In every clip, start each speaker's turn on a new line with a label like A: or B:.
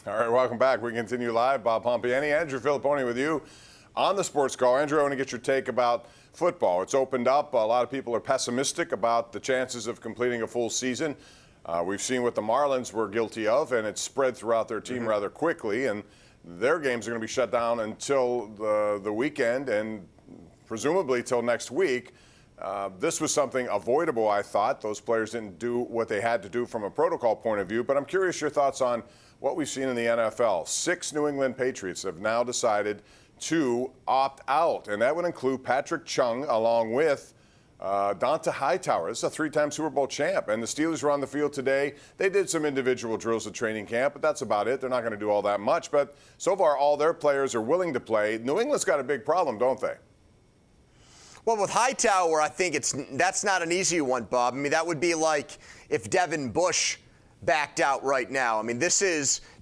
A: All right, welcome back. We continue live. Bob Pompeani, Andrew Fillipponi with you on the Sports Call. Andrew, I want to get your take about football. It's opened up. A lot of people are pessimistic about the chances of completing a full season. We've seen what the Marlins were guilty of, and it's spread throughout their team rather quickly, and their games are going to be shut down until the weekend and presumably till next week. This was something avoidable, I thought. Those players didn't do what they had to do from a protocol point of view, but I'm curious your thoughts on what we've seen in the NFL. 6 New England Patriots have now decided to opt out, and that would include Patrick Chung along with Donta Hightower. This is a 3-time Super Bowl champ, and the Steelers were on the field today. They did some individual drills at training camp, but that's about it. They're not going to do all that much, but so far all their players are willing to play. New England's got a big problem, don't they?
B: Well, with Hightower, I think that's not an easy one, Bob. I mean, that would be like if Devin Bush backed out right now. I mean,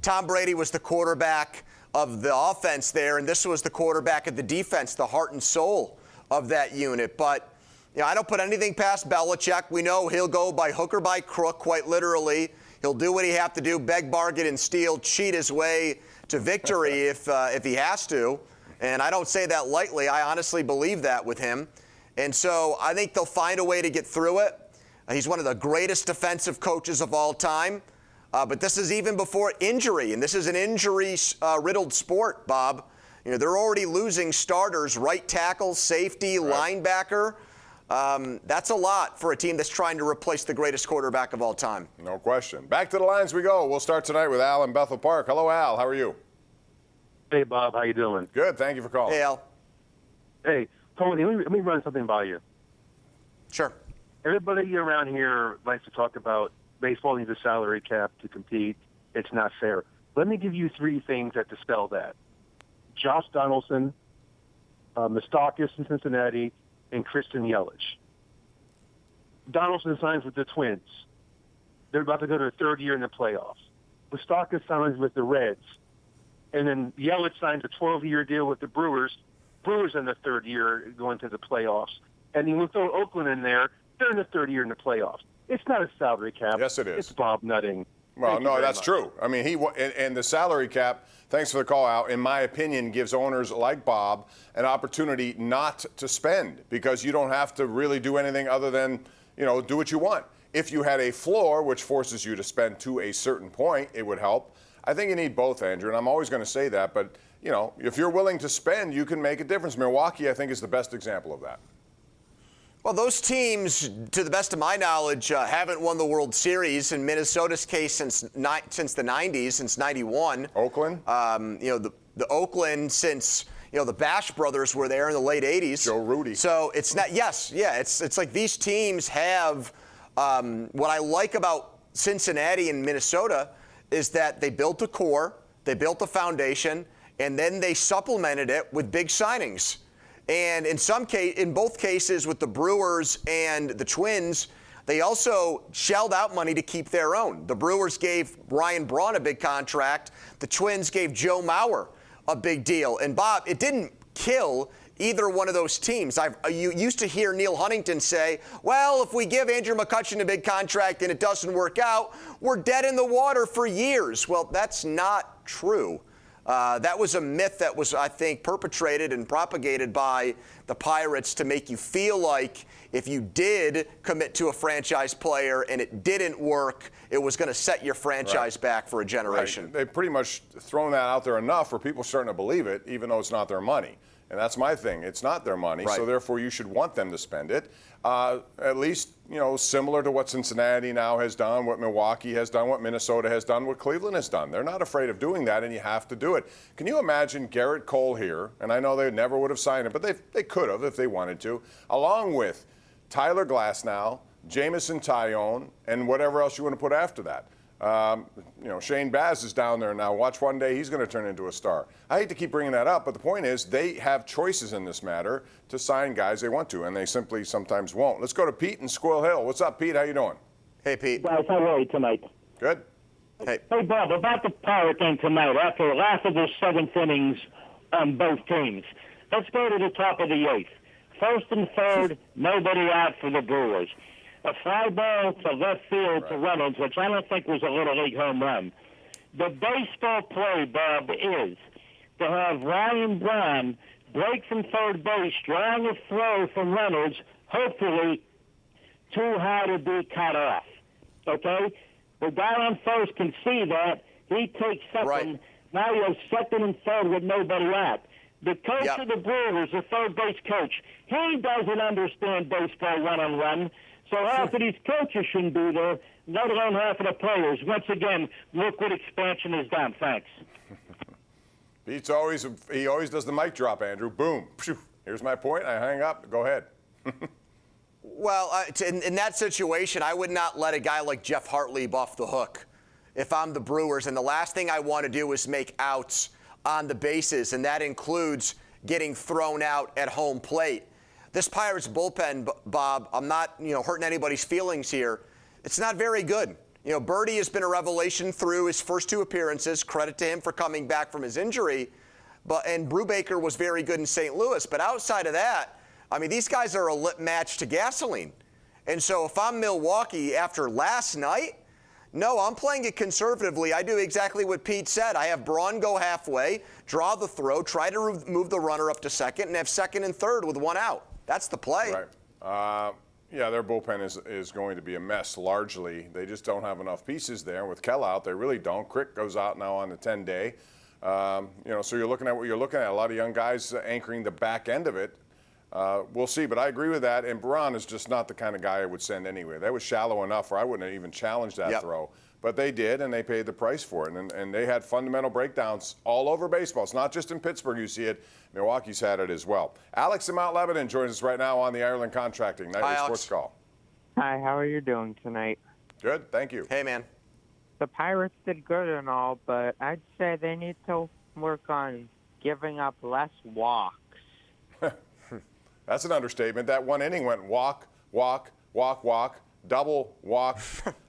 B: Tom Brady was the quarterback of the offense there, and this was the quarterback of the defense, the heart and soul of that unit. But, you know, I don't put anything past Belichick. We know he'll go by hook or by crook, quite literally. He'll do what he have to do, beg, bargain, and steal, cheat his way to victory if he has to. And I don't say that lightly. I honestly believe that with him. And so I think they'll find a way to get through it. He's one of the greatest defensive coaches of all time. But this is even before injury, and this is an injury-riddled sport, Bob. You know, they're already losing starters, right tackle, safety, linebacker. That's a lot for a team that's trying to replace the greatest quarterback of all time.
A: No question. Back to the lines we go. We'll start tonight with Al in Bethel Park. Hello, Al. How are you?
C: Hey, Bob. How you doing?
A: Good. Thank you for calling.
B: Hey, Al.
C: Hey, Tony, let me run something by you.
B: Sure.
C: Everybody around here likes to talk about baseball needs a salary cap to compete. It's not fair. Let me give you 3 things that dispel that. Josh Donaldson, Moustakas in Cincinnati, and Christian Yelich. Donaldson signs with the Twins. They're about to go to their 3rd year in the playoffs. Moustakas signs with the Reds. And then Yelich signs a 12-year deal with the Brewers. Brewers in the 3rd year going to the playoffs. And you will throw Oakland in there. They're in the 3rd year in the playoffs. It's not a salary cap.
A: Yes, it is.
C: It's Bob nutting.
A: Well, no, that's true. I mean, and the salary cap, thanks for the call out, in my opinion, gives owners like Bob an opportunity not to spend because you don't have to really do anything other than, you know, do what you want. If you had a floor, which forces you to spend to a certain point, it would help. I think you need both, Andrew, and I'm always going to say that. But, you know, if you're willing to spend, you can make a difference. Milwaukee, I think, is the best example of that.
B: Well, those teams, to the best of my knowledge, haven't won the World Series. In Minnesota's case, since the 90s, since '91.
A: Oakland?
B: You know, the Oakland since, you know, the Bash brothers were there in the late '80s.
A: Joe Rudy.
B: So it's not, it's like these teams have, what I like about Cincinnati and Minnesota is that they built a core, they built a foundation, and then they supplemented it with big signings. And in both cases with the Brewers and the Twins, they also shelled out money to keep their own. The Brewers gave Ryan Braun a big contract. The Twins gave Joe Mauer a big deal. And Bob, it didn't kill either one of those teams. You used to hear Neil Huntington say, well, if we give Andrew McCutchen a big contract and it doesn't work out, we're dead in the water for years. Well, that's not true. That was a myth that was, I think, perpetrated and propagated by the Pirates to make you feel like if you did commit to a franchise player and it didn't work, it was going to set your franchise back for a generation.
A: Right. They've pretty much thrown that out there enough where people are starting to believe it, even though it's not their money. And that's my thing. It's not their money, so therefore you should want them to spend it. At least, you know, similar to what Cincinnati now has done, what Milwaukee has done, what Minnesota has done, what Cleveland has done. They're not afraid of doing that, and you have to do it. Can you imagine Garrett Cole here? And I know they never would have signed him, but they could have if they wanted to, along with Tyler Glasnow, Jamison Tyone, and whatever else you want to put after that. You know, Shane Baz is down there now. Watch one day he's going to turn into a star. I hate to keep bringing that up, but the point is they have choices in this matter to sign guys they want to, and they simply sometimes won't. Let's go to Pete in Squirrel Hill. What's up, Pete? How you doing?
B: Hey, Pete.
D: Guys, how are you tonight?
A: Good.
B: Hey,
D: Bob, about the Pirate game tonight, after the last of the 7th innings on both teams, let's go to the top of the 8th. 1st and 3rd, nobody out for the Brewers. A fly ball to left field to Reynolds, which I don't think was a Little League home run. The baseball play, Bob, is to have Ryan Braun break from third base, drawing a throw from Reynolds, hopefully too high to be cut off. Okay? The guy on first can see that. He takes second.
B: Right.
D: Now you have second and third with nobody out. The coach
B: Yep.
D: of the Brewers, the third base coach, he doesn't understand baseball one-on-one. So half of these coaches shouldn't be there, let alone half of the players. Once again, look what expansion has done. Thanks.
A: He always does the mic drop, Andrew. Boom. Phew. Here's my point. I hang up. Go ahead.
B: Well, in that situation, I would not let a guy like Jeff Hartlieb off the hook if I'm the Brewers. And the last thing I want to do is make outs on the bases, and that includes getting thrown out at home plate. This Pirates bullpen, Bob, I'm not hurting anybody's feelings here. It's not very good. Birdie has been a revelation through his first 2 appearances. Credit to him for coming back from his injury. And Brubaker was very good in St. Louis. But outside of that, I mean, these guys are a lip match to gasoline. And so if I'm Milwaukee after last night, no, I'm playing it conservatively. I do exactly what Pete said. I have Braun go halfway, draw the throw, try to move the runner up to second, and have second and third with 1 out. That's the play.
A: Right. Yeah, their bullpen is going to be a mess largely. They just don't have enough pieces there. With Kell out, they really don't. Crick goes out now on the 10-day. So you're looking at what you're looking at. A lot of young guys anchoring the back end of it. We'll see, but I agree with that. And Braun is just not the kind of guy I would send anywhere. That was shallow enough where I wouldn't have even challenged that throw. But they did, and they paid the price for it. And they had fundamental breakdowns all over baseball. It's not just in Pittsburgh you see it. Milwaukee's had it as well. Alex in Mount Lebanon joins us right now on the Ireland Contracting Nightly Sports Call.
E: Hi, how are you doing tonight?
A: Good, thank you.
B: Hey, man.
E: The Pirates did good and all, but I'd say they need to work on giving up less walks.
A: That's an understatement. That 1 inning went walk, walk, walk, walk, double walk.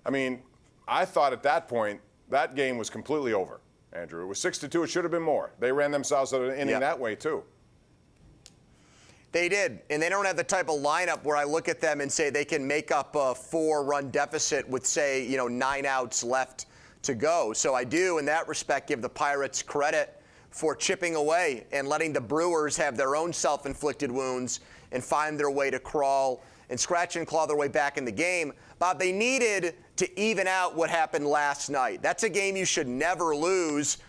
A: I mean, I thought at that point that game was completely over, Andrew. It was 6-2. It should have been more. They ran themselves out of the inning that way, too.
B: They did, and they don't have the type of lineup where I look at them and say they can make up a 4-run deficit with, say, 9 outs left to go. So I do, in that respect, give the Pirates credit for chipping away and letting the Brewers have their own self-inflicted wounds and find their way to crawl and scratch and claw their way back in the game. Bob, they needed to even out what happened last night. That's a game you should never lose.